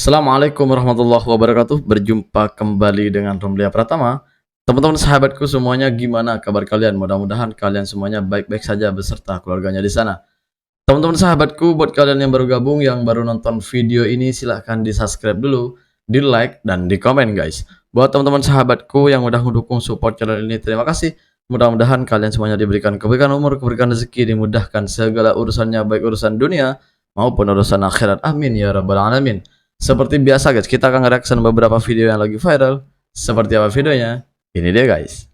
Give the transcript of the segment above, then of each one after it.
Assalamualaikum warahmatullahi wabarakatuh. Berjumpa kembali dengan Romlia Pratama. Teman-teman sahabatku semuanya, gimana kabar kalian? Mudah-mudahan kalian semuanya baik-baik saja beserta keluarganya di sana. Teman-teman sahabatku, buat kalian yang baru gabung, yang baru nonton video ini, silahkan di subscribe dulu, di like, dan di komen guys. Buat teman-teman sahabatku yang udah mendukung support channel ini, terima kasih. Mudah-mudahan kalian semuanya diberikan kebaikan umur, kebaikan rezeki, dimudahkan segala urusannya, baik urusan dunia maupun urusan akhirat. Amin ya rabbal alamin. Seperti biasa guys, kita akan reaction beberapa video yang lagi viral. Seperti apa videonya? Ini dia guys.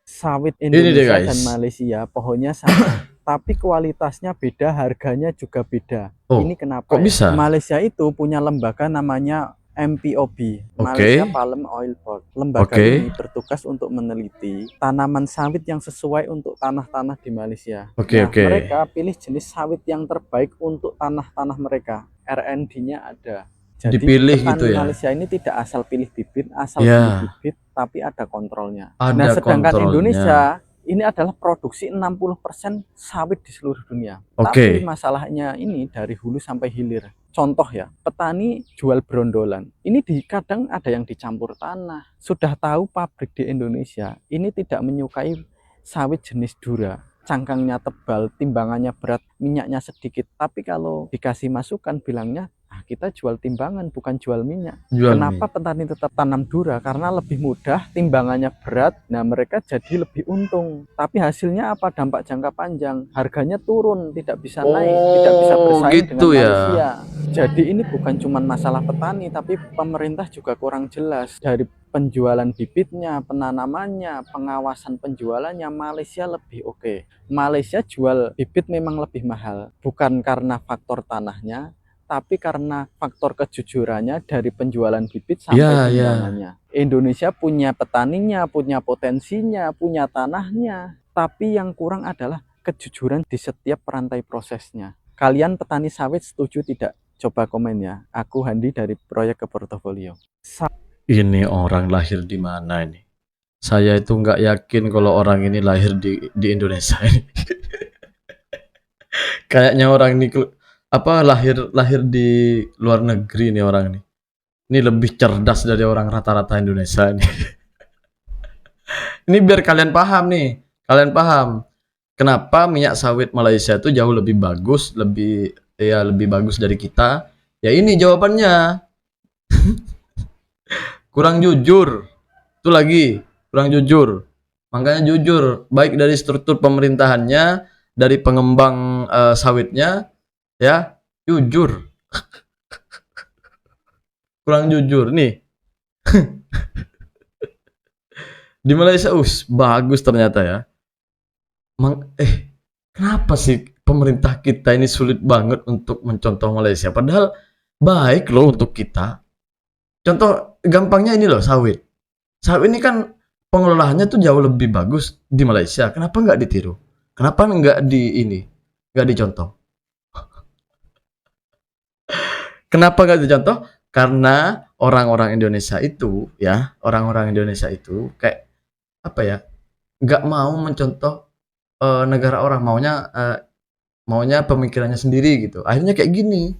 Sawit Ini dia Indonesia guys. dan Malaysia pohonnya sama, tapi kualitasnya beda, harganya juga beda. Oh, ini kenapa kok ya? bisa? Malaysia itu punya lembaga namanya MPOB, Malaysia Palm Oil Board. Lembaga ini bertugas untuk meneliti tanaman sawit yang sesuai untuk tanah-tanah di Malaysia. Mereka pilih jenis sawit yang terbaik untuk tanah-tanah mereka. RND-nya ada. Jadi dipilih gitu ya. Malaysia ini tidak asal pilih bibit, pilih bibit, tapi ada kontrolnya. Sedangkan kontrolnya. Indonesia ini adalah produksi 60% sawit di seluruh dunia. Tapi masalahnya ini dari hulu sampai hilir. Contoh ya, petani jual brondolan. Ini kadang ada yang dicampur tanah. Sudah tahu pabrik di Indonesia ini tidak menyukai sawit jenis Dura. Cangkangnya tebal, timbangannya berat, minyaknya sedikit. Tapi kalau dikasih masukan bilangnya, kita jual timbangan bukan jual minyak. Kenapa petani tetap tanam Dura? Karena lebih mudah, timbangannya berat, nah mereka jadi lebih untung. Tapi hasilnya apa? Dampak jangka panjang, harganya turun, tidak bisa naik, tidak bisa bersaing dengan Malaysia. Jadi ini bukan cuma masalah petani, tapi pemerintah juga kurang jelas. Dari penjualan bibitnya, penanamannya, pengawasan penjualannya, Malaysia lebih oke. Malaysia jual bibit memang lebih mahal, bukan karena faktor tanahnya, tapi karena faktor kejujurannya dari penjualan bibit sampai timbangannya. Indonesia punya petaninya, punya potensinya, punya tanahnya, tapi yang kurang adalah kejujuran di setiap rantai prosesnya. Kalian petani sawit setuju tidak? Coba komen ya. Aku Handi dari Proyek Ke Portofolio. Ini orang lahir di mana ini? Saya itu nggak yakin kalau orang ini lahir di Indonesia ini. Kayaknya orang ini lahir di luar negeri nih orang ini. Ini lebih cerdas dari orang rata-rata Indonesia ini. Ini biar kalian paham nih. Kalian paham kenapa minyak sawit Malaysia itu jauh lebih bagus, lebih bagus dari kita. Ya ini jawabannya. Kurang jujur. Itu lagi, kurang jujur. Makanya jujur, baik dari struktur pemerintahannya, dari pengembang sawitnya, ya jujur. Kurang jujur nih. Di Malaysia bagus ternyata ya. Kenapa sih pemerintah kita ini sulit banget untuk mencontoh Malaysia, padahal baik loh untuk kita. Contoh gampangnya ini loh, sawit ini kan pengelolaannya tuh jauh lebih bagus di Malaysia. Kenapa nggak ditiru? Kenapa nggak dicontoh? Kenapa nggak dicontoh? Karena orang-orang Indonesia itu kayak apa ya, nggak mau mencontoh negara orang, maunya pemikirannya sendiri gitu. Akhirnya kayak gini.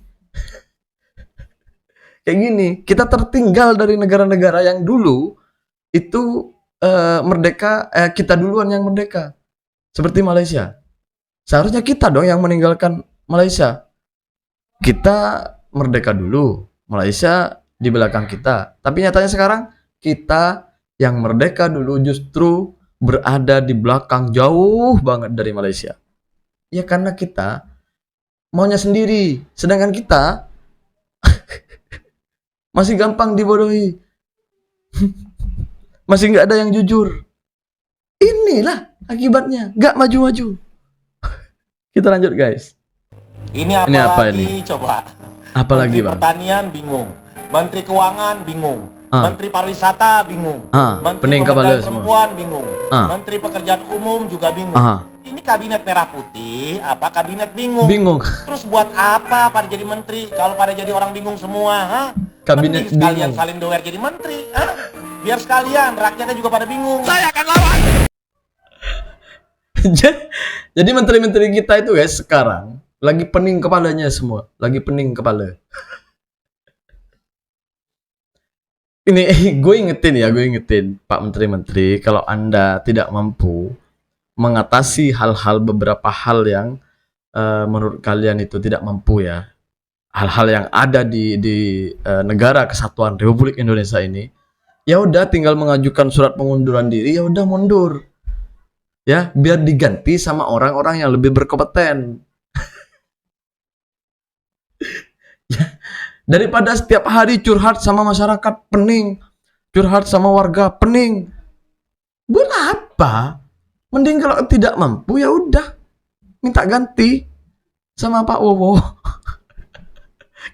Kita tertinggal dari negara-negara yang dulu itu merdeka, kita duluan yang merdeka. Seperti Malaysia. Seharusnya kita dong yang meninggalkan Malaysia. Kita merdeka dulu, Malaysia di belakang kita. Tapi nyatanya sekarang kita yang merdeka dulu justru berada di belakang jauh banget dari Malaysia. Ya karena kita maunya sendiri, sedangkan kita masih gampang dibodohi. Masih nggak ada yang jujur. Inilah akibatnya, nggak maju-maju. Kita lanjut guys. Ini apa ini? Coba. Apalagi Menteri Pertanian bingung, Menteri Keuangan bingung, Menteri Pariwisata bingung, Menteri Pemberdayaan Perempuan bingung, Menteri Pekerjaan Umum juga bingung. Ini Ini kabinet merah putih, apa kabinet bingung? Bingung. Terus buat apa pada jadi menteri kalau pada jadi orang bingung semua? Ha? Kabinet Mending sekalian bingung. Salim Doer jadi menteri, ha? Biar sekalian rakyatnya juga pada bingung. Saya akan lawan. Jadi menteri-menteri kita itu guys sekarang lagi pening kepalanya semua, lagi pening kepala. Ini gue ingetin Pak Menteri-Menteri, kalau Anda tidak mampu mengatasi beberapa hal yang menurut kalian itu tidak mampu ya, hal-hal yang ada di negara kesatuan Republik Indonesia ini, ya udah tinggal mengajukan surat pengunduran diri, ya udah mundur. Ya, biar diganti sama orang-orang yang lebih berkompeten. Ya, daripada setiap hari curhat sama masyarakat pening, curhat sama warga pening. Berapa? Mending kalau tidak mampu ya udah minta ganti sama Pak Wowo.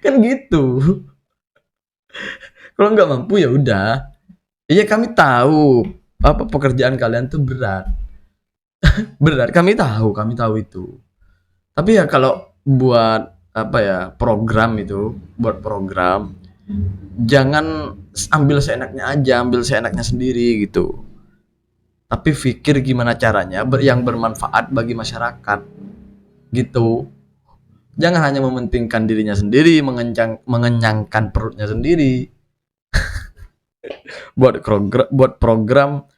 Kan gitu. Kalau nggak mampu ya udah. Iya, kami tahu apa pekerjaan kalian tuh berat. Berat, kami tahu itu. Tapi ya kalau buat apa ya, program itu, buat program, jangan ambil seenaknya aja, ambil seenaknya sendiri gitu. Tapi pikir gimana caranya yang bermanfaat bagi masyarakat gitu. Jangan hanya mementingkan dirinya sendiri, mengenyangkan perutnya sendiri. Buat program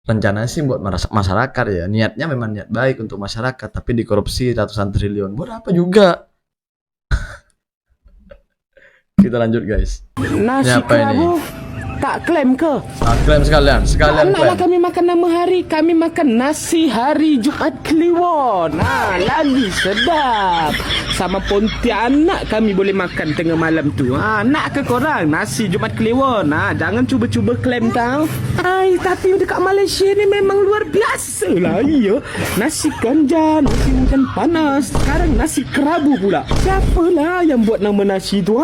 rencana sih buat masyarakat ya, niatnya memang niat baik untuk masyarakat, tapi dikorupsi ratusan triliun buat apa juga. Kita lanjut guys. Nasi Ini apa ini? kerabu tak klaim ke? Klaim sekalian Naklah klaim. kami makan nama hari, kami makan nasi hari Jumaat Kliwon. Nah, lagi sedap. Sama Pontianak kami boleh makan tengah malam tu. Nak ke korang nasi Jumaat Kliwon? Jangan cuba-cuba klaim tau. Tapi dekat Malaysia ni memang luar biasa lah. Ya. Nasi ganja, nasi hujan panas, sekarang nasi kerabu pula. Siapalah yang buat nama nasi tu?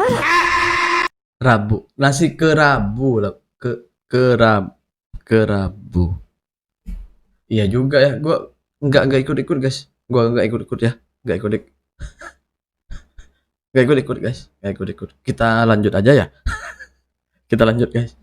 Rabu, nasi kerabu lah, kerabu. Iya juga ya, gua nggak ikut guys, gua nggak ikut ya, nggak ikut guys. Kita lanjut aja ya. Kita lanjut guys.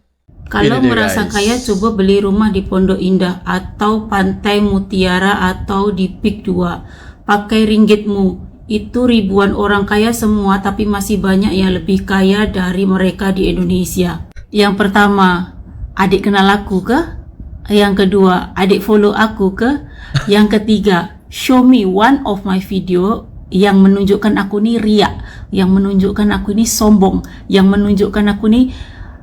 Kalau Ini dia, merasa guys. kaya, coba beli rumah di Pondok Indah atau Pantai Mutiara atau di Pik 2. Pakai ringgitmu. Itu ribuan orang kaya semua, tapi masih banyak yang lebih kaya dari mereka di Indonesia. Yang pertama, adik kenal aku ke? Yang kedua, adik follow aku ke? Yang ketiga, show me one of my video yang menunjukkan aku ni riak, yang menunjukkan aku ni sombong, yang menunjukkan aku ni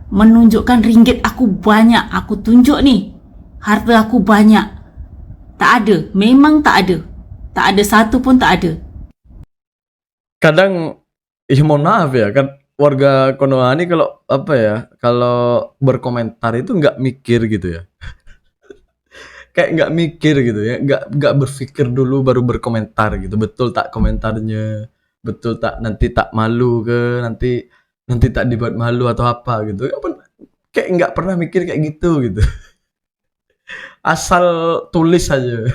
menunjukkan ringgit aku banyak, aku tunjuk nih harta aku banyak. Tak ada, memang tak ada. Tak ada satu pun, tak ada. Kadang mohon maaf ya kan, warga Konoha ini kalau apa ya, kalau berkomentar itu nggak mikir gitu ya. Kayak nggak mikir gitu ya, nggak berpikir dulu baru berkomentar gitu. Betul tak komentarnya, betul tak, nanti tak malu ke, nanti tak dibuat malu atau apa gitu. Kayak nggak pernah mikir kayak gitu. Asal tulis aja.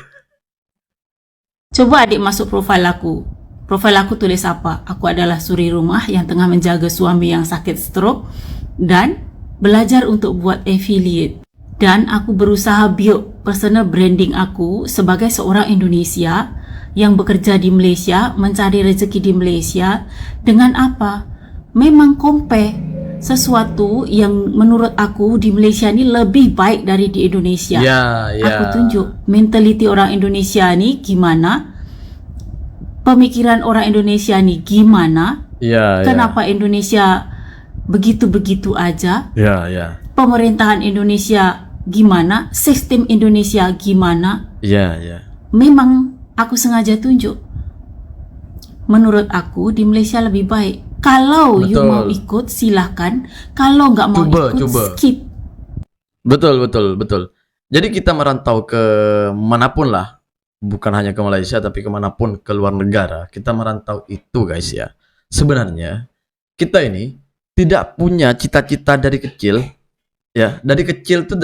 Coba adik masuk profil aku. Profil aku tulis apa? Aku adalah suri rumah yang tengah menjaga suami yang sakit stroke dan belajar untuk buat affiliate. Dan aku berusaha build personal branding aku sebagai seorang Indonesia yang bekerja di Malaysia, mencari rezeki di Malaysia dengan apa? Memang compare sesuatu yang menurut aku di Malaysia ni lebih baik dari di Indonesia. Ya. Aku tunjuk mentaliti orang Indonesia ni gimana, pemikiran orang Indonesia ni gimana, kenapa Indonesia begitu-begitu aja, pemerintahan Indonesia gimana, sistem Indonesia gimana. Memang aku sengaja tunjuk. Menurut aku di Malaysia lebih baik. Kalau you mau ikut silahkan, kalau nggak mau ikut skip. Betul. Jadi kita merantau ke manapun lah, bukan hanya ke Malaysia tapi kemanapun, ke luar negara, kita merantau itu guys ya. Sebenarnya kita ini tidak punya cita-cita dari kecil Ya, dari kecil tuh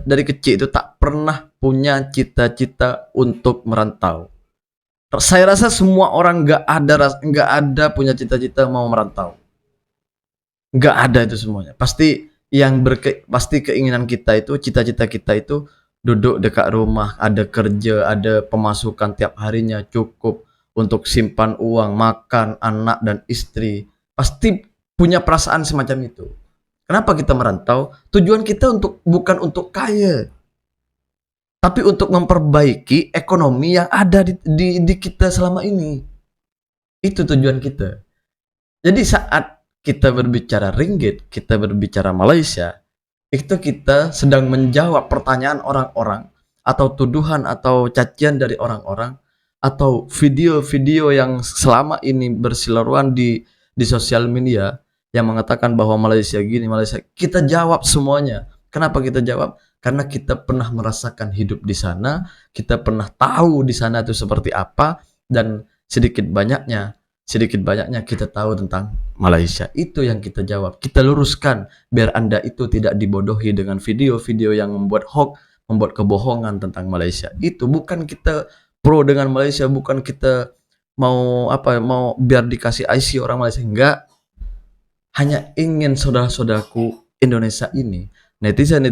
dari kecil itu tak pernah punya cita-cita untuk merantau. Saya rasa semua orang nggak ada punya cita-cita mau merantau. Nggak ada itu semuanya. Pasti keinginan kita itu, cita-cita kita itu duduk dekat rumah, ada kerja, ada pemasukan tiap harinya cukup untuk simpan uang, makan, anak dan istri. Pasti punya perasaan semacam itu. Kenapa kita merantau? Tujuan kita bukan untuk kaya, tapi untuk memperbaiki ekonomi yang ada di kita selama ini. Itu tujuan kita. Jadi saat kita berbicara ringgit, kita berbicara Malaysia, itu kita sedang menjawab pertanyaan orang-orang, atau tuduhan atau cacian dari orang-orang, atau video-video yang selama ini bersilaruan di sosial media yang mengatakan bahwa Malaysia gini, Malaysia. Kita jawab semuanya. Kenapa kita jawab? Karena kita pernah merasakan hidup di sana, kita pernah tahu di sana itu seperti apa, dan sedikit banyaknya kita tahu tentang Malaysia. Itu yang kita jawab. Kita luruskan biar Anda itu tidak dibodohi dengan video-video yang membuat hoax, membuat kebohongan tentang Malaysia. Itu bukan kita pro dengan Malaysia, bukan kita mau biar dikasih IC orang Malaysia, enggak. Hanya ingin saudara-saudaraku Indonesia ini, netizen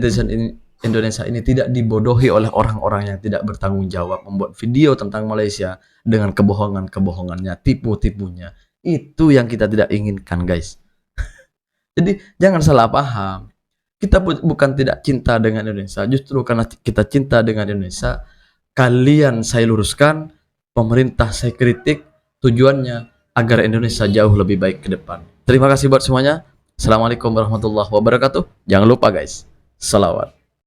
Indonesia ini tidak dibodohi oleh orang-orang yang tidak bertanggung jawab membuat video tentang Malaysia dengan kebohongannya, tipu-tipunya. Itu yang kita tidak inginkan, guys. Jadi jangan salah paham. Kita bukan tidak cinta dengan Indonesia, justru karena kita cinta dengan Indonesia, kalian saya luruskan, pemerintah saya kritik, tujuannya agar Indonesia jauh lebih baik ke depan. Terima kasih buat semuanya. Assalamualaikum warahmatullahi wabarakatuh. Jangan lupa guys, salawat.